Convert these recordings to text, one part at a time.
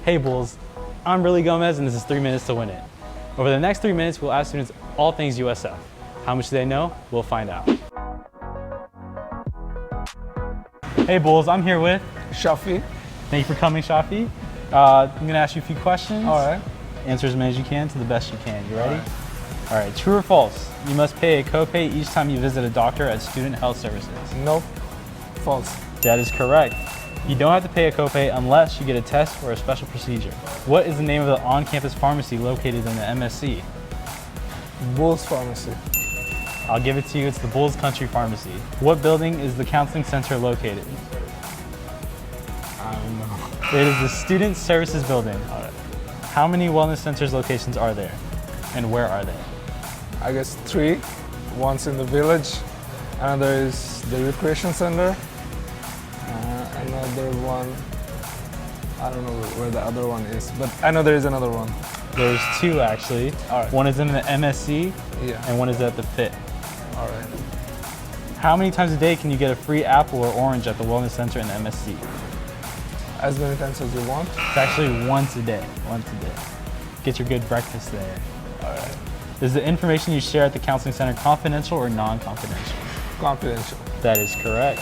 Hey Bulls, I'm Riley Gomez and this is 3 Minutes to Win It. Over the next 3 minutes, we'll ask students all things USF. How much do they know? We'll find out. Hey Bulls, I'm here with Shafi. Thank you for coming, Shafi. I'm gonna ask you a few questions. All right. Answer as many as you can to the best you can. You ready? All right, true or false? You must pay a copay each time you visit a doctor at Student Health Services. Nope. False. That is correct. You don't have to pay a copay unless you get a test or a special procedure. What is the name of the on-campus pharmacy located in the MSC? Bulls Pharmacy. I'll give it to you, it's the Bulls Country Pharmacy. What building is the counseling center located? I don't know. It is the Student Services Building. All right. How many wellness centers locations are there? And where are they? I guess 3. One's in the village. Another is the recreation center. Another one, I don't know where the other one is, but I know there is another one. There's 2 actually. All right. One is in the MSC and one is at the FIT. All right. How many times a day can you get a free apple or orange at the wellness center in the MSC? As many times as you want. It's actually once a day. Get your good breakfast there. All right. Is the information you share at the counseling center confidential or non-confidential? Confidential. That is correct.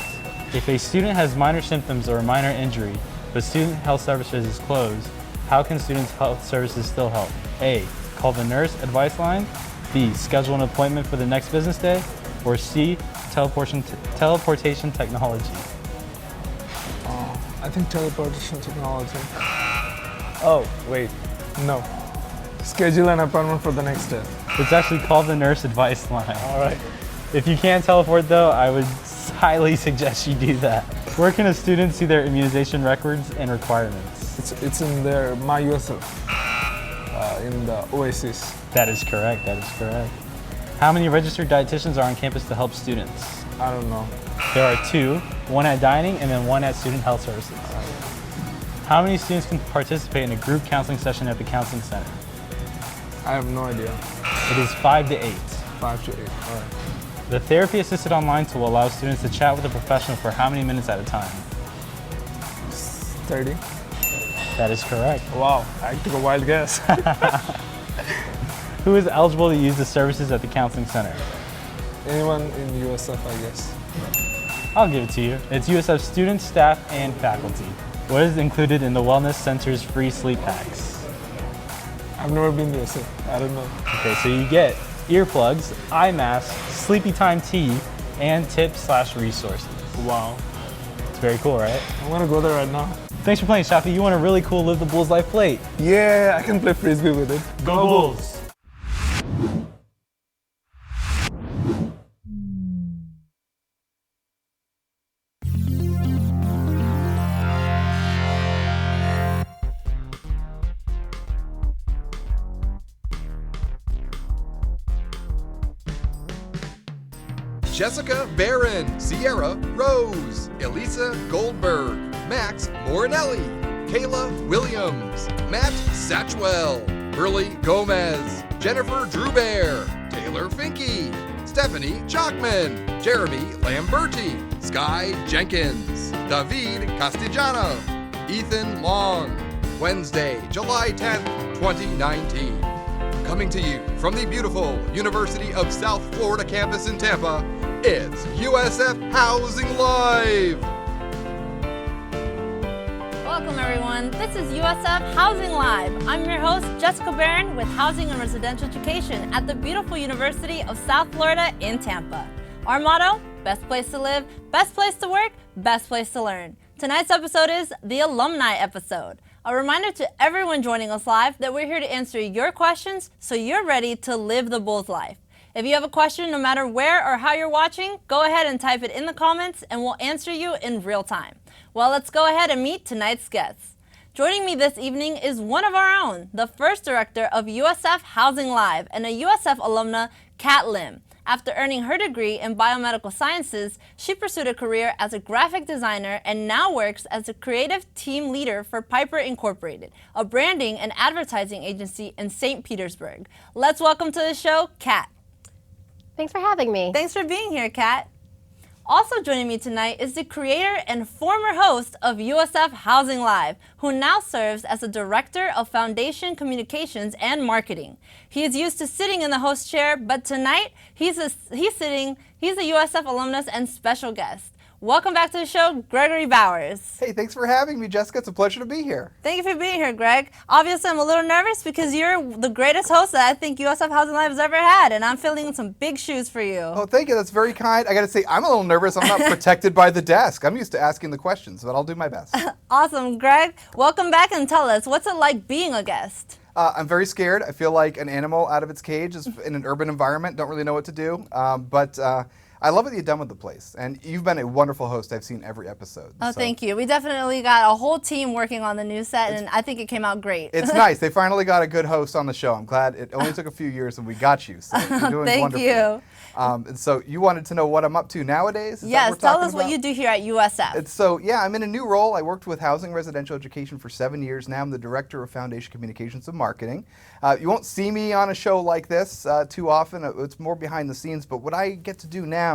If a student has minor symptoms or a minor injury, but Student Health Services is closed, how can Student Health Services still help? A, call the nurse advice line. B, schedule an appointment for the next business day. Or C, teleportation technology. I think teleportation technology. Oh, wait. No. Schedule an appointment for the next day. It's actually called the nurse advice line. All right. If you can't teleport though, I would highly suggest you do that. Where can a student see their immunization records and requirements? It's in their My USF, in the Oasis. That is correct. How many registered dietitians are on campus to help students? I don't know. There are 2, one at dining and then one at Student Health Services. How many students can participate in a group counseling session at the counseling center? I have no idea. It is 5 to 8. 5 to 8, all right. The therapy-assisted online tool allows students to chat with a professional for how many minutes at a time? 30. That is correct. Wow, I took a wild guess. Who is eligible to use the services at the counseling center? Anyone in USF, I guess. I'll give it to you. It's USF students, staff, and faculty. What is included in the Wellness Center's free sleep packs? I've never been to USF. I don't know. Okay, so you get earplugs, eye masks, sleepy time tea, and tips/resources. Wow. It's very cool, right? I'm gonna go there right now. Thanks for playing, Shafi. You want a really cool Live the Bulls Life plate? Yeah, I can play Frisbee with it. Go Bulls! Jessica Barron, Sierra Rose, Elisa Goldberg, Max Morinelli, Kayla Williams, Matt Satchwell, Burley Gomez, Jennifer Drewbear, Taylor Finke, Stephanie Chalkman, Jeremy Lamberti, Sky Jenkins, David Castellano, Ethan Long. Wednesday, July 10th, 2019. Coming to you from the beautiful University of South Florida campus in Tampa, it's USF Housing Live! Welcome everyone, this is USF Housing Live. I'm your host, Jessica Barron with Housing and Residential Education at the beautiful University of South Florida in Tampa. Our motto, best place to live, best place to work, best place to learn. Tonight's episode is the Alumni episode. A reminder to everyone joining us live that we're here to answer your questions so you're ready to live the Bulls life. If you have a question, no matter where or how you're watching, go ahead and type it in the comments and we'll answer you in real time. Well, let's go ahead and meet tonight's guests. Joining me this evening is one of our own, the first director of USF Housing Live and a USF alumna, Kat Lim. After earning her degree in biomedical sciences, she pursued a career as a graphic designer and now works as a creative team leader for Pyper Incorporated, a branding and advertising agency in St. Petersburg. Let's welcome to the show, Kat. Thanks for having me. Thanks for being here, Kat. Also joining me tonight is the creator and former host of USF Housing Live, who now serves as the Director of Foundation Communications and Marketing. He is used to sitting in the host chair, but tonight he's a USF alumnus and special guest. Welcome back to the show, Gregory Bowers. Hey, thanks for having me, Jessica. It's a pleasure to be here. Thank you for being here, Greg. Obviously, I'm a little nervous because you're the greatest host that I think USF Housing Live has ever had, and I'm filling some big shoes for you. Oh, thank you. That's very kind. I got to say, I'm a little nervous. I'm not protected by the desk. I'm used to asking the questions, but I'll do my best. Awesome, Greg. Welcome back and tell us, what's it like being a guest? I'm very scared. I feel like an animal out of its cage is in an urban environment. Don't really know what to do, but I love what you've done with the place, and you've been a wonderful host. I've seen every episode. Oh, so. Thank you. We definitely got a whole team working on the new set, and I think it came out great. It's nice. They finally got a good host on the show. I'm glad. It only took a few years, and we got you. So you're doing Thank wonderful. you. And so you wanted to know what I'm up to nowadays? Yes, tell us what you do here at USF. So yeah, I'm in a new role. I worked with Housing Residential Education for 7 years now. I'm the Director of Foundation Communications and Marketing. You won't see me on a show like this too often. It's more behind the scenes, but what I get to do now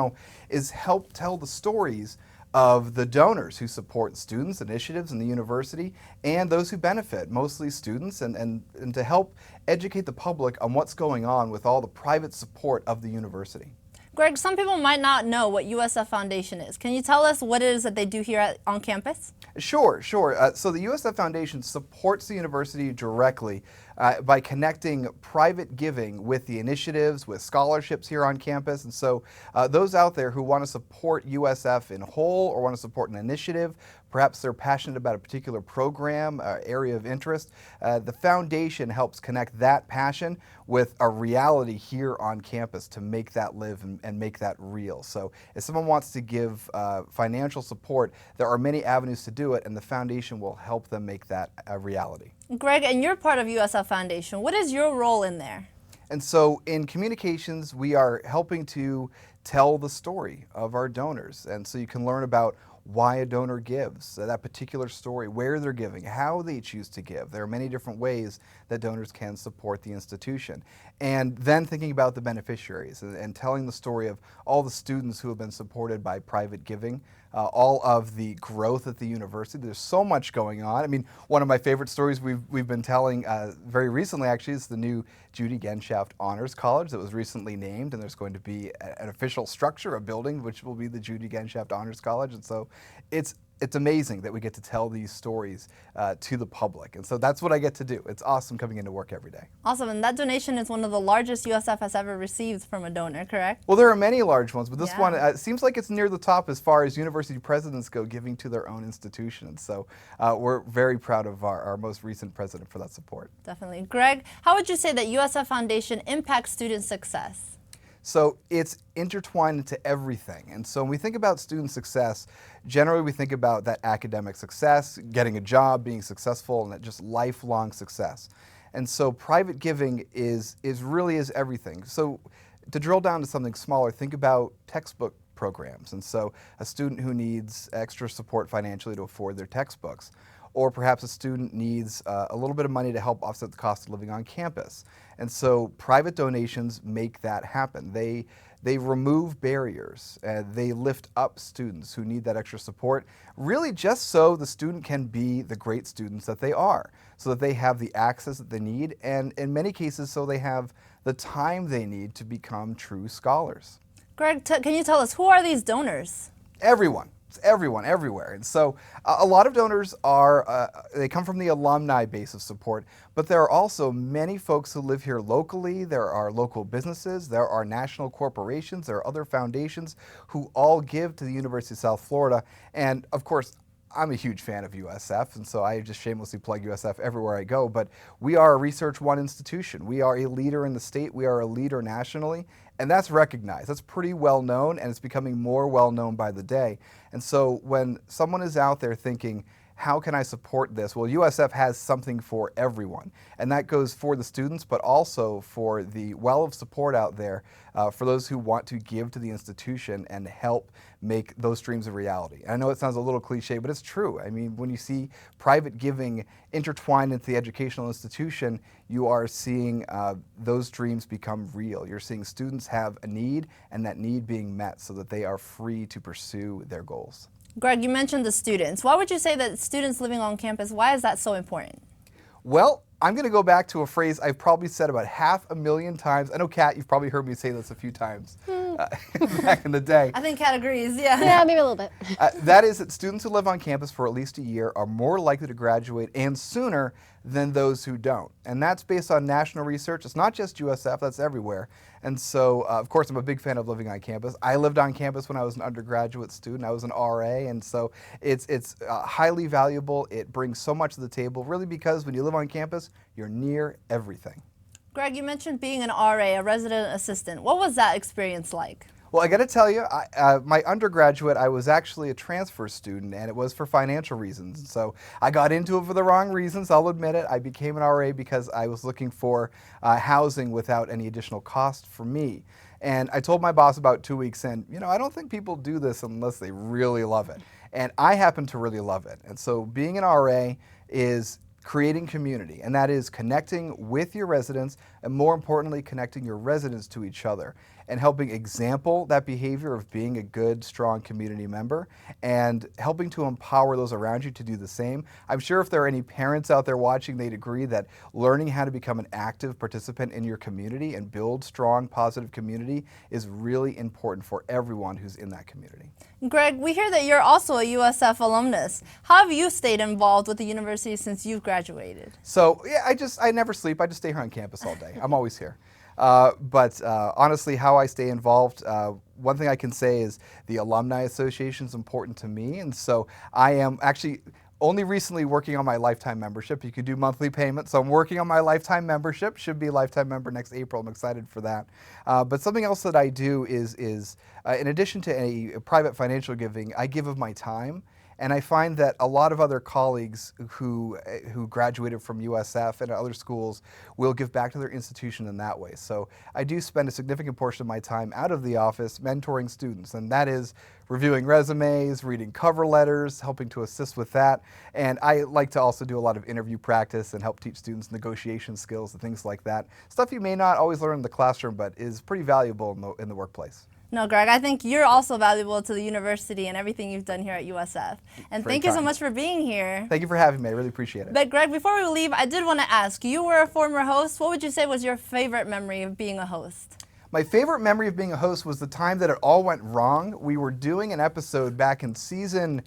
is help tell the stories of the donors who support students, initiatives in the university, and those who benefit, mostly students, and to help educate the public on what's going on with all the private support of the university. Greg, some people might not know what USF Foundation is. Can you tell us what it is that they do here on campus? Sure. So the USF Foundation supports the university directly by connecting private giving with the initiatives, with scholarships here on campus. And so those out there who want to support USF in whole or want to support an initiative, perhaps they're passionate about a particular program, area of interest, the foundation helps connect that passion with a reality here on campus to make that live and make that real. So if someone wants to give financial support, there are many avenues to do it, and the foundation will help them make that a reality. Greg, and you're part of USF Foundation. What is your role in there? And so in communications, we are helping to tell the story of our donors. And so you can learn about why a donor gives, that particular story, where they're giving, how they choose to give. There are many different ways that donors can support the institution. And then thinking about the beneficiaries and telling the story of all the students who have been supported by private giving, all of the growth at the university. There's so much going on. I mean, one of my favorite stories we've been telling very recently actually is the new Judy Genshaft Honors College that was recently named, and there's going to be an official structure, a building, which will be the Judy Genshaft Honors College. And so it's amazing that we get to tell these stories to the public. And so that's what I get to do. It's awesome coming into work every day. Awesome. And that donation is one of the largest USF has ever received from a donor, correct? Well, there are many large ones, but this one it seems like it's near the top as far as university presidents go giving to their own institutions. So we're very proud of our most recent president for that support. Definitely. Greg, how would you say that USF Foundation impacts student success? So it's intertwined into everything. And so when we think about student success, generally we think about that academic success, getting a job, being successful, and that just lifelong success. And so private giving is everything. So to drill down to something smaller, think about textbook programs. And so a student who needs extra support financially to afford their textbooks, or perhaps a student needs a little bit of money to help offset the cost of living on campus. And so private donations make that happen. They remove barriers. They lift up students who need that extra support, really just so the student can be the great students that they are, so that they have the access that they need, and in many cases, so they have the time they need to become true scholars. Greg, can you tell us, who are these donors? Everyone. It's everyone, everywhere. And so a lot of donors they come from the alumni base of support, but there are also many folks who live here locally. There are local businesses, there are national corporations, there are other foundations who all give to the University of South Florida. And of course, I'm a huge fan of USF, and so I just shamelessly plug USF everywhere I go, but we are a Research One institution. We are a leader in the state, we are a leader nationally, and that's recognized. That's pretty well known, and it's becoming more well known by the day. And so when someone is out there thinking, how can I support this? Well, USF has something for everyone, and that goes for the students, but also for the well of support out there for those who want to give to the institution and help make those dreams a reality. And I know it sounds a little cliche, but it's true. I mean, when you see private giving intertwined into the educational institution, you are seeing those dreams become real. You're seeing students have a need, and that need being met so that they are free to pursue their goals. Greg, you mentioned the students. Why would you say that students living on campus, why is that so important? Well, I'm going to go back to a phrase I've probably said about 500,000 times. I know, Kat, you've probably heard me say this a few times back in the day. I think Kat agrees, yeah. Yeah, maybe a little bit. That is that students who live on campus for at least a year are more likely to graduate and sooner than those who don't. And that's based on national research. It's not just USF, that's everywhere. And so, of course, I'm a big fan of living on campus. I lived on campus when I was an undergraduate student. I was an RA, and so it's highly valuable. It brings so much to the table, really, because when you live on campus, you're near everything. Greg, you mentioned being an RA, a resident assistant. What was that experience like? Well, I got to tell you, my undergraduate, I was actually a transfer student, and it was for financial reasons. So I got into it for the wrong reasons, I'll admit it. I became an RA because I was looking for housing without any additional cost for me. And I told my boss about 2 weeks in, you know, I don't think people do this unless they really love it. And I happen to really love it. And so being an RA is creating community, and that is connecting with your residents, and more importantly, connecting your residents to each other and helping example that behavior of being a good, strong community member and helping to empower those around you to do the same. I'm sure if there are any parents out there watching, they'd agree that learning how to become an active participant in your community and build strong, positive community is really important for everyone who's in that community. Greg, we hear that you're also a USF alumnus. How have you stayed involved with the university since you've graduated? So, yeah, I never sleep. I just stay here on campus all day. I'm always here. But honestly, how I stay involved, one thing I can say is the Alumni Association is important to me. And so I am actually only recently working on my lifetime membership. You can do monthly payments. So I'm working on my lifetime membership. Should be a lifetime member next April. I'm excited for that. But something else that I do is in addition to a private financial giving, I give of my time. And I find that a lot of other colleagues who graduated from USF and other schools will give back to their institution in that way. So I do spend a significant portion of my time out of the office mentoring students, and that is reviewing resumes, reading cover letters, helping to assist with that. And I like to also do a lot of interview practice and help teach students negotiation skills and things like that. Stuff you may not always learn in the classroom, but is pretty valuable in the workplace. No, Greg, I think you're also valuable to the university and everything you've done here at USF. And thank you so much for being here. Thank you for having me. I really appreciate it. But Greg, before we leave, I did want to ask, you were a former host. What would you say was your favorite memory of being a host? My favorite memory of being a host was the time that it all went wrong. We were doing an episode back in season,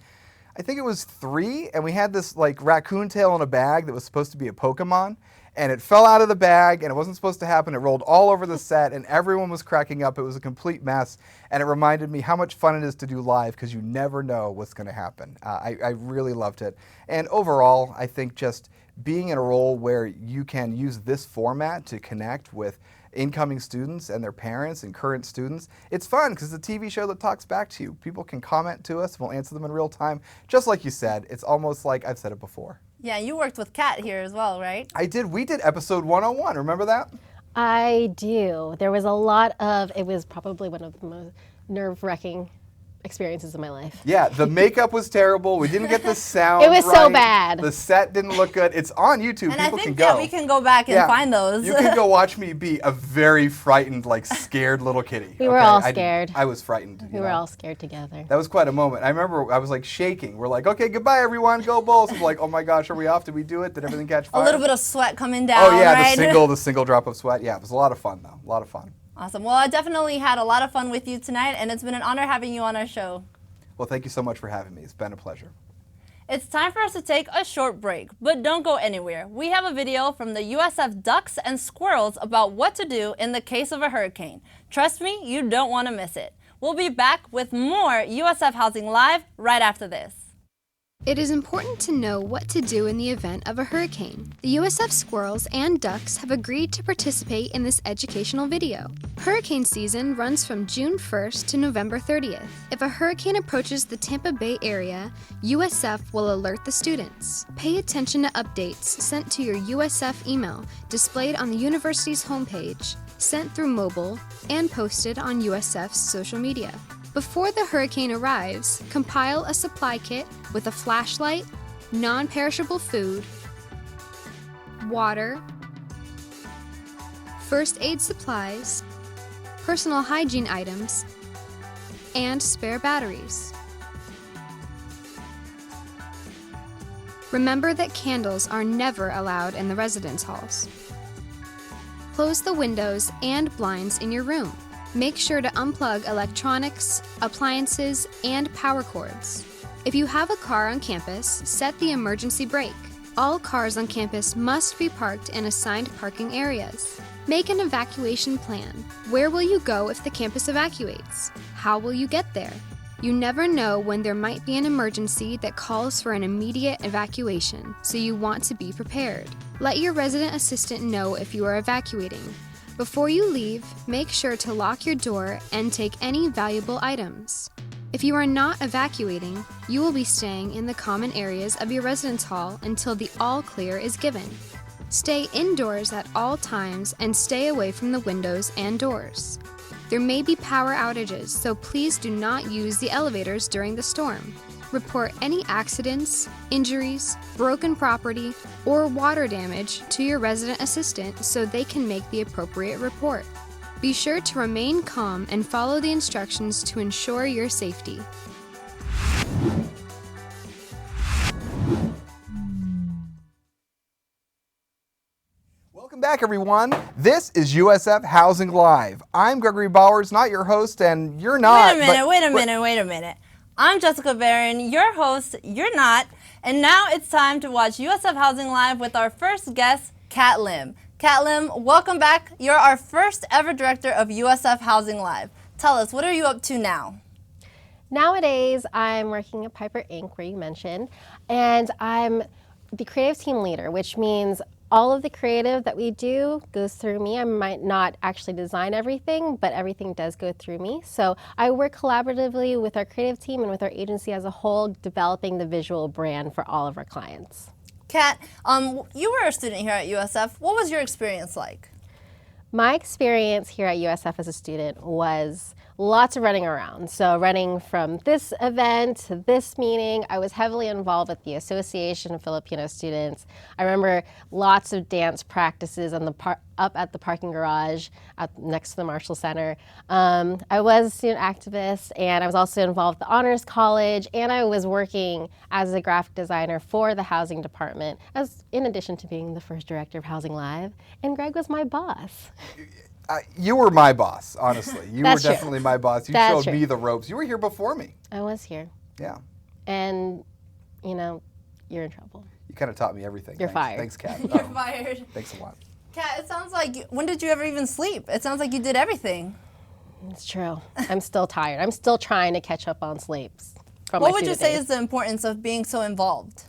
I think it was 3, and we had this like raccoon tail in a bag that was supposed to be a Pokemon. And it fell out of the bag, and it wasn't supposed to happen. It rolled all over the set, and everyone was cracking up. It was a complete mess, and it reminded me how much fun it is to do live because you never know what's going to happen. I really loved it. And overall, I think just being in a role where you can use this format to connect with incoming students and their parents and current students, it's fun because it's a TV show that talks back to you. People can comment to us, we'll answer them in real time. Just like you said, it's almost like I've said it before. Yeah, you worked with Kat here as well, right? I did. We did episode 101. Remember that? I do. There was a lot of, it was probably one of the most nerve-wracking experiences of my life. Yeah, the makeup was terrible. We didn't get the sound It was right. so bad. The set didn't look good. It's on YouTube. And People I think can go. that we can go back and find those. You can go watch me be a very frightened, like scared little kitty. We were all scared. I was frightened. We were all scared together. That was quite a moment. I remember I was like shaking. We're like, okay, goodbye everyone, go Bulls. I'm like, oh my gosh, are we off? Did we do it? Did everything catch fire? A little bit of sweat coming down, Oh yeah, right? the single drop of sweat. Yeah, it was a lot of fun though. A lot of fun. Awesome. Well, I definitely had a lot of fun with you tonight, and it's been an honor having you on our show. Well, thank you so much for having me. It's been a pleasure. It's time for us to take a short break, but don't go anywhere. We have a video from the USF Ducks and Squirrels about what to do in the case of a hurricane. Trust me, you don't want to miss it. We'll be back with more USF Housing Live right after this. It is important to know what to do in the event of a hurricane. The USF Squirrels and Ducks have agreed to participate in this educational video. Hurricane season runs from June 1st to November 30th. If a hurricane approaches the Tampa Bay area, USF will alert the students. Pay attention to updates sent to your USF email displayed on the university's homepage, sent through mobile, and posted on USF's social media. Before the hurricane arrives, compile a supply kit with a flashlight, non-perishable food, water, first aid supplies, personal hygiene items, and spare batteries. Remember that candles are never allowed in the residence halls. Close the windows and blinds in your room. Make sure to unplug electronics, appliances, and power cords. If you have a car on campus, set the emergency brake. All cars on campus must be parked in assigned parking areas. Make an evacuation plan. Where will you go if the campus evacuates? How will you get there? You never know when there might be an emergency that calls for an immediate evacuation, so you want to be prepared. Let your resident assistant know if you are evacuating. Before you leave, make sure to lock your door and take any valuable items. If you are not evacuating, you will be staying in the common areas of your residence hall until the all clear is given. Stay indoors at all times and stay away from the windows and doors. There may be power outages, so please do not use the elevators during the storm. Report any accidents, injuries, broken property, or water damage to your resident assistant so they can make the appropriate report. Be sure to remain calm and follow the instructions to ensure your safety. Welcome back, everyone. This is USF Housing Live. I'm Gregory Bowers, not your host, and you're not. Wait a minute. I'm Jessica Barron, your host, you're not, and now it's time to watch USF Housing Live with our first guest, Kat Lim. Kat Lim, welcome back. You're our first ever director of USF Housing Live. Tell us, what are you up to now? Nowadays, I'm working at Pyper Inc., where you mentioned, and I'm the creative team leader, which means all of the creative that we do goes through me. I might not actually design everything, but everything does go through me. So I work collaboratively with our creative team and with our agency as a whole, developing the visual brand for all of our clients. Kat, you were a student here at USF. What was your experience like? My experience here at USF as a student was lots of running around. So running from this event to this meeting. I was heavily involved with the Association of Filipino Students. I remember lots of dance practices on the up at the parking garage next to the Marshall Center. I was a student activist, and I was also involved with the Honors College, and I was working as a graphic designer for the housing department, in addition to being the first director of Housing Live. And Greg was my boss. You were my boss, honestly. You were definitely my boss. You That's showed me the ropes. You were here before me. I was here. Yeah. And, you know, you're in trouble. You kind of taught me everything. You're fired. Thanks, Kat. You're fired. Thanks a lot. Kat, it sounds like, when did you ever even sleep? It sounds like you did everything. It's true. I'm still tired. I'm still trying to catch up on sleeps from What my would you student say days. is the importance of being so involved?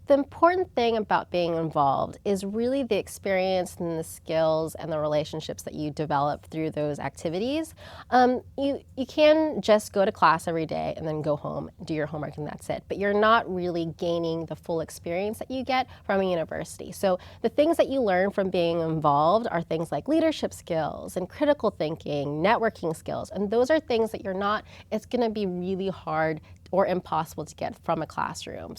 The important thing about being involved is really the experience and the skills and the relationships that you develop through those activities. You can just go to class every day and then go home, do your homework, and that's it. But you're not really gaining the full experience that you get from a university. So the things that you learn from being involved are things like leadership skills and critical thinking, networking skills, and those are things that it's gonna be really hard or impossible to get from a classroom.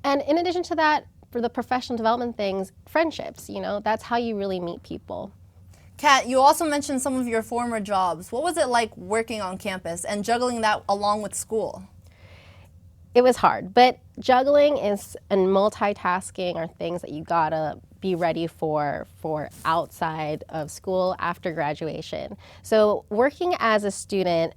And in addition to that, for the professional development things, friendships, that's how you really meet people. Kat, you also mentioned some of your former jobs. What was it like working on campus and juggling that along with school? It was hard, but juggling and multitasking are things that you gotta be ready for outside of school after graduation. So working as a student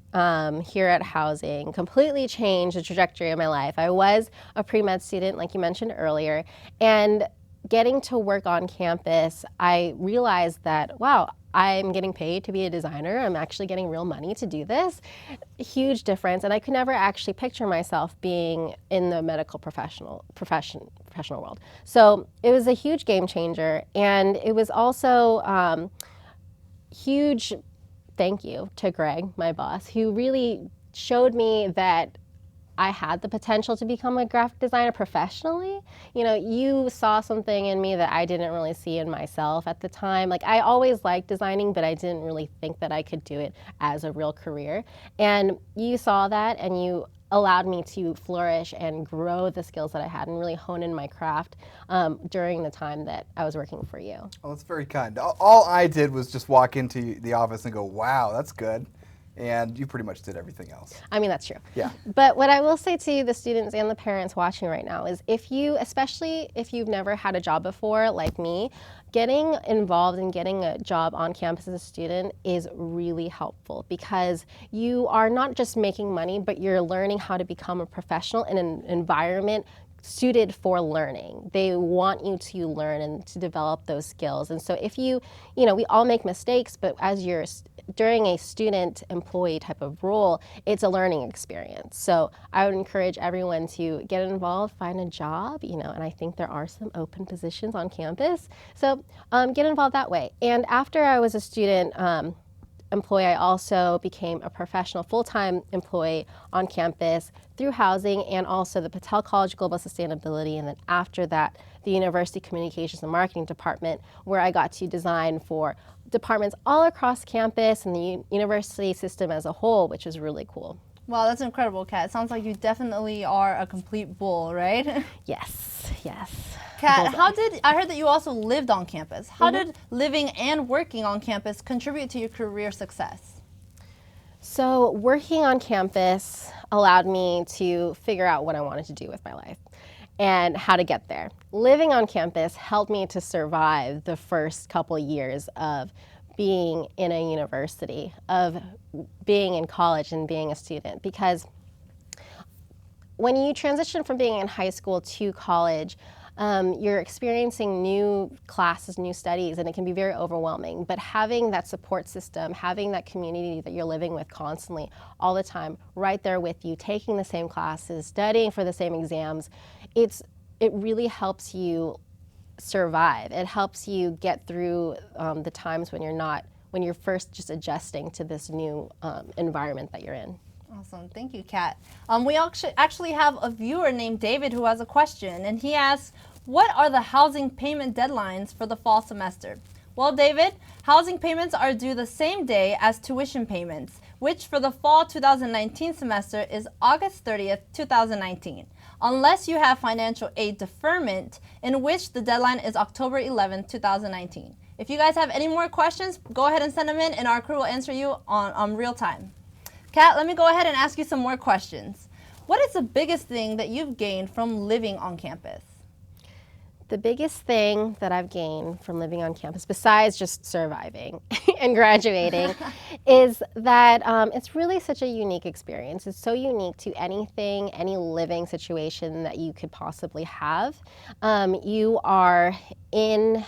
here at Housing completely changed the trajectory of my life. I was a pre-med student, like you mentioned earlier, and getting to work on campus, I realized that, wow, I'm getting paid to be a designer. I'm actually getting real money to do this. Huge difference. And I could never actually picture myself being in the medical professional world. So it was a huge game changer. And it was also huge thank you to Greg, my boss, who really showed me that I had the potential to become a graphic designer professionally. You know, you saw something in me that I didn't really see in myself at the time. Like, I always liked designing, but I didn't really think that I could do it as a real career. And you saw that, and you allowed me to flourish and grow the skills that I had and really hone in my craft during the time that I was working for you. Well, that's very kind. All I did was just walk into the office and go, wow, that's good. And you pretty much did everything else. I mean, that's true. Yeah. But what I will say to the students and the parents watching right now is especially if you've never had a job before, like me, getting involved in getting a job on campus as a student is really helpful, because you are not just making money, but you're learning how to become a professional in an environment suited for learning. They want you to learn and to develop those skills. And so if we all make mistakes, but as you're during a student employee type of role, it's a learning experience. So I would encourage everyone to get involved, find a job, and I think there are some open positions on campus. So get involved that way. And after I was a student employee, I also became a professional full-time employee on campus through housing and also the Patel College Global Sustainability, and then after that, the University Communications and Marketing Department, where I got to design for departments all across campus and the university system as a whole, which is really cool. Wow, that's incredible, Kat. It sounds like you definitely are a complete bull, right? Yes. Kat, I heard that you also lived on campus. How did living and working on campus contribute to your career success? So working on campus allowed me to figure out what I wanted to do with my life and how to get there. Living on campus helped me to survive the first couple years of being in a university, of being in college and being a student, because when you transition from being in high school to college, you're experiencing new classes, new studies, and it can be very overwhelming. But having that support system, having that community that you're living with constantly, all the time, right there with you, taking the same classes, studying for the same exams, it really helps you survive. It helps you get through the times when you're first just adjusting to this new environment that you're in. Awesome. Thank you, Kat. We actually have a viewer named David who has a question, and he asks, what are the housing payment deadlines for the fall semester? Well, David, housing payments are due the same day as tuition payments, which for the fall 2019 semester is August 30th, 2019, unless you have financial aid deferment, in which the deadline is October 11th, 2019. If you guys have any more questions, go ahead and send them in, and our crew will answer you on real time. Kat, let me go ahead and ask you some more questions. What is the biggest thing that you've gained from living on campus? The biggest thing that I've gained from living on campus, besides just surviving and graduating, is that it's really such a unique experience. It's so unique to any living situation that you could possibly have. You are in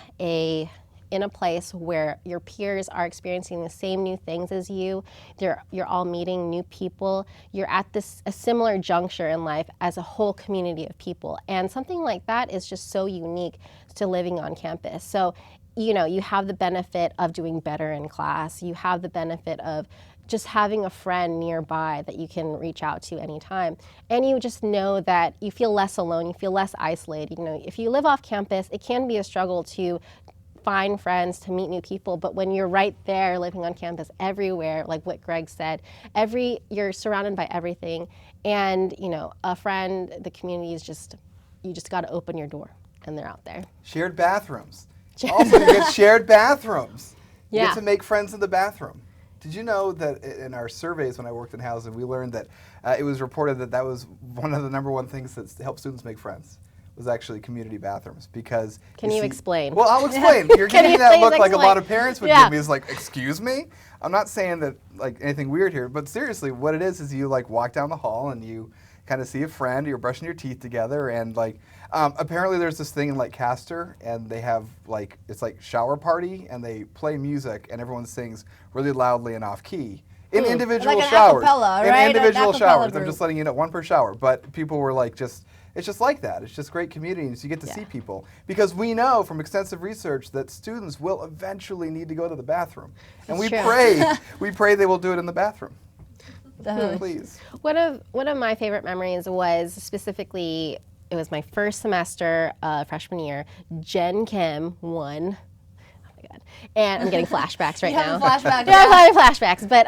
a place where your peers are experiencing the same new things as you. You're all meeting new people. You're at a similar juncture in life as a whole community of people. And something like that is just so unique to living on campus. So, you have the benefit of doing better in class. You have the benefit of just having a friend nearby that you can reach out to anytime. And you just know that you feel less alone, you feel less isolated. If you live off campus, it can be a struggle to find friends, to meet new people, but when you're right there living on campus everywhere, like what Greg said, you're surrounded by everything, and a friend, the community is you just got to open your door and they're out there. Shared bathrooms. Also, you get shared bathrooms. You Yeah. get to make friends in the bathroom. Did you know that in our surveys when I worked in housing, we learned that it was reported that was one of the #1 things that helped students make friends, was actually community bathrooms, because Can you explain? Well, I'll explain. You're Can getting you that please look like a explain? lot of parents would Yeah. give me, is like, excuse me? I'm not saying that like anything weird here, but seriously, what it is you like walk down the hall and you kind of see a friend, you're brushing your teeth together, and like apparently there's this thing in like Castor, and they have like, it's like shower party, and they play music and everyone sings really loudly and off key in individual Like an showers. acapella, in right? individual An acapella showers. I'm group. just letting you know, one per shower. But people were like, it's just like that. It's just great community, so you get to see people. Because we know from extensive research that students will eventually need to go to the bathroom. And we true. pray they will do it in the bathroom. Definitely. Please. One of my favorite memories was specifically, it was my first semester freshman year. Jen Kim won. Oh my God. And I'm getting flashbacks right You now. have a flashback. Yeah, I'm having flashbacks. But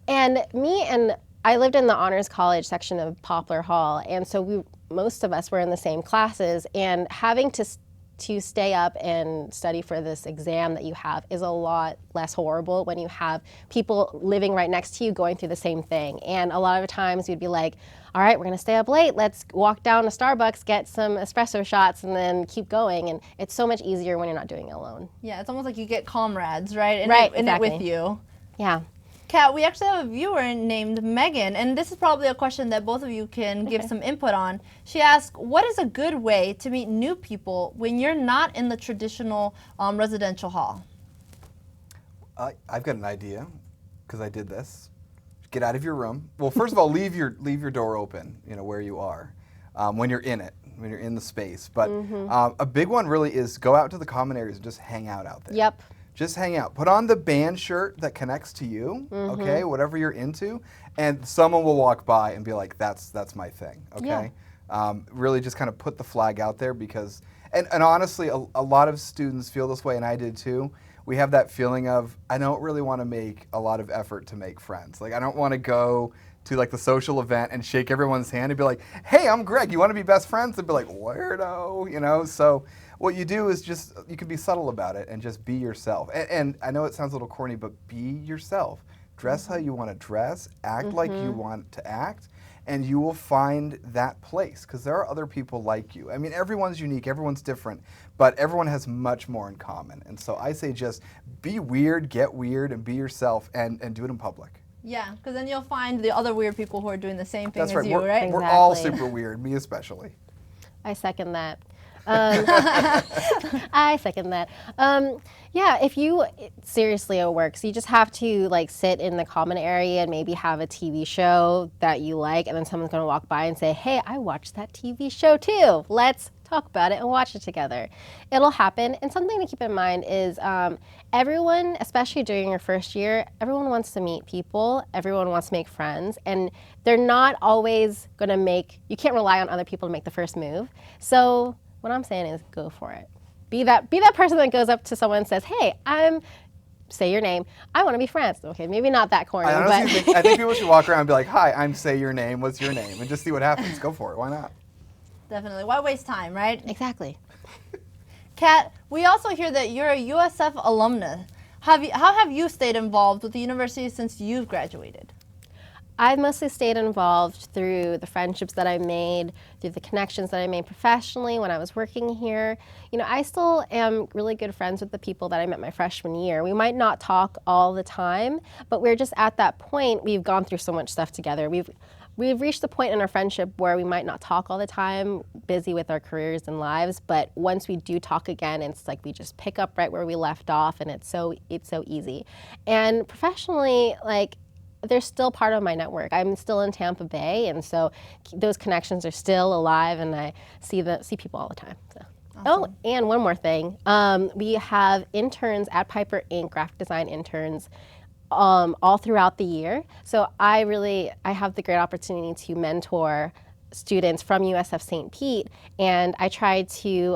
and I lived in the honors college section of Poplar Hall, and so most of us were in the same classes, and having to stay up and study for this exam that you have is a lot less horrible when you have people living right next to you going through the same thing. And a lot of times you'd be like, all right, we're gonna stay up late, let's walk down to Starbucks, get some espresso shots, and then keep going. And it's so much easier when you're not doing it alone. Yeah, it's almost like you get comrades, right? In Right, it, in it with exactly. you. Yeah. Kat, we actually have a viewer named Megan, and this is probably a question that both of you can give some input on. She asked, what is a good way to meet new people when you're not in the traditional residential hall? I've got an idea, because I did this. Get out of your room. Well, first of all, leave your door open, where you are, when you're in it, when you're in the space. But a big one really is go out to the common areas and just hang out there. Yep. Just hang out. Put on the band shirt that connects to you, okay, whatever you're into, and someone will walk by and be like, that's my thing, okay? Really just kind of put the flag out there, because, and honestly, a lot of students feel this way, and I did too. We have that feeling of, I don't really want to make a lot of effort to make friends. Like, I don't want to go to like the social event and shake everyone's hand and be like, hey, I'm Greg, you want to be best friends? And be like, weirdo, So what you do is just, you can be subtle about it and just be yourself. And I know it sounds a little corny, but be yourself. Dress how you want to dress, act like you want to act, and you will find that place, because there are other people like you. I mean, everyone's unique, everyone's different, but everyone has much more in common. And so I say just be weird, get weird, and be yourself, and do it in public. Yeah, because then you'll find the other weird people who are doing the same thing That's as right. you, right? We're all Exactly. super weird, me especially. I second that. I second that. Yeah, if you, seriously, it works. You just have to like sit in the common area and maybe have a TV show that you like, and then someone's gonna walk by and say, hey, I watched that TV show too. Let's talk about it and watch it together. It'll happen. And something to keep in mind is everyone, especially during your first year, everyone wants to meet people, everyone wants to make friends, and they're not always gonna you can't rely on other people to make the first move. So what I'm saying is go for it. Be that person that goes up to someone and says, hey, say your name, I want to be friends. Okay, maybe not that corny, I honestly think people should walk around and be like, hi, I'm say your name, what's your name? And just see what happens. Go for it, why not? Definitely. Why waste time, right? Exactly. Kat, we also hear that you're a USF alumna. How have you stayed involved with the university since you've graduated? I've mostly stayed involved through the friendships that I made, through the connections that I made professionally when I was working here. I still am really good friends with the people that I met my freshman year. We might not talk all the time, but we're just at that point, we've gone through so much stuff together. We've reached the point in our friendship where we might not talk all the time, busy with our careers and lives, but once we do talk again, it's like we just pick up right where we left off, and it's so easy. And professionally, they're still part of my network. I'm still in Tampa Bay, and so those connections are still alive, and I see people all the time. So. Awesome. Oh, and one more thing. We have interns at Pyper Inc., graphic design interns, all throughout the year. So I have the great opportunity to mentor students from USF St. Pete, and I try to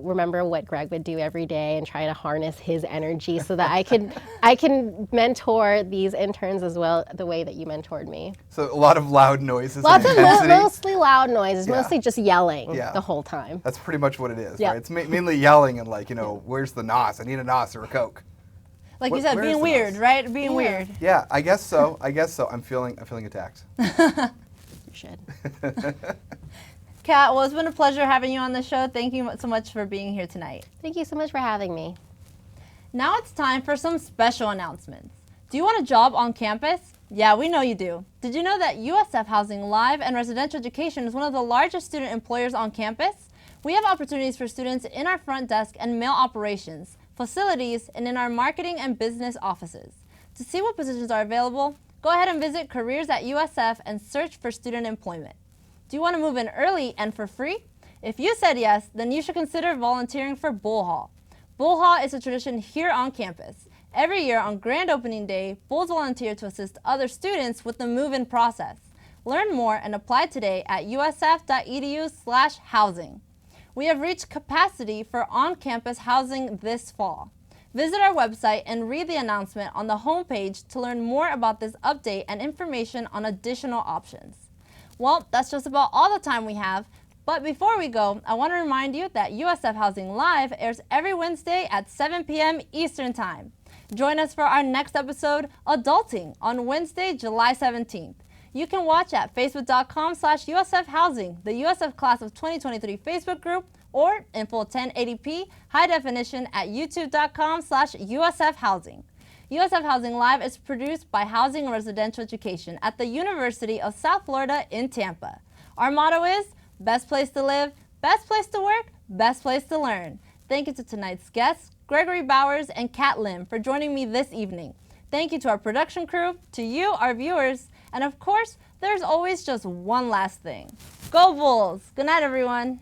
remember what Greg would do every day and try to harness his energy so that I can mentor these interns as well the way that you mentored me. So a lot of loud noises. Lots and of intensity. mostly loud noises, Yeah. mostly just yelling Yeah. the whole time. That's pretty much what it is, Yeah. right? It's mainly yelling and where's the NOS? I need a NOS or a Coke. Like you What- said, where's being the weird, mouse? right? Being weird. Yeah, I guess so. I'm feeling attacked. You should. Kat, well, it's been a pleasure having you on the show. Thank you so much for being here tonight. Thank you so much for having me. Now it's time for some special announcements. Do you want a job on campus? Yeah, we know you do. Did you know that USF Housing Live and Residential Education is one of the largest student employers on campus? We have opportunities for students in our front desk and mail operations, facilities, and in our marketing and business offices. To see what positions are available, go ahead and visit Careers at USF and search for student employment. Do you want to move in early and for free? If you said yes, then you should consider volunteering for Bull Hall. Bull Hall is a tradition here on campus. Every year on grand opening day, Bulls volunteer to assist other students with the move-in process. Learn more and apply today at usf.edu/housing. We have reached capacity for on-campus housing this fall. Visit our website and read the announcement on the homepage to learn more about this update and information on additional options. Well, that's just about all the time we have. But before we go, I want to remind you that USF Housing Live airs every Wednesday at 7 p.m. Eastern Time. Join us for our next episode, Adulting, on Wednesday, July 17th. You can watch at facebook.com/USF Housing, the USF Class of 2023 Facebook group, or in full 1080p high definition at youtube.com/USF Housing. USF Housing Live is produced by Housing and Residential Education at the University of South Florida in Tampa. Our motto is, best place to live, best place to work, best place to learn. Thank you to tonight's guests, Gregory Bowers and Kat Lim, for joining me this evening. Thank you to our production crew, to you, our viewers, and of course, there's always just one last thing. Go Bulls! Good night, everyone.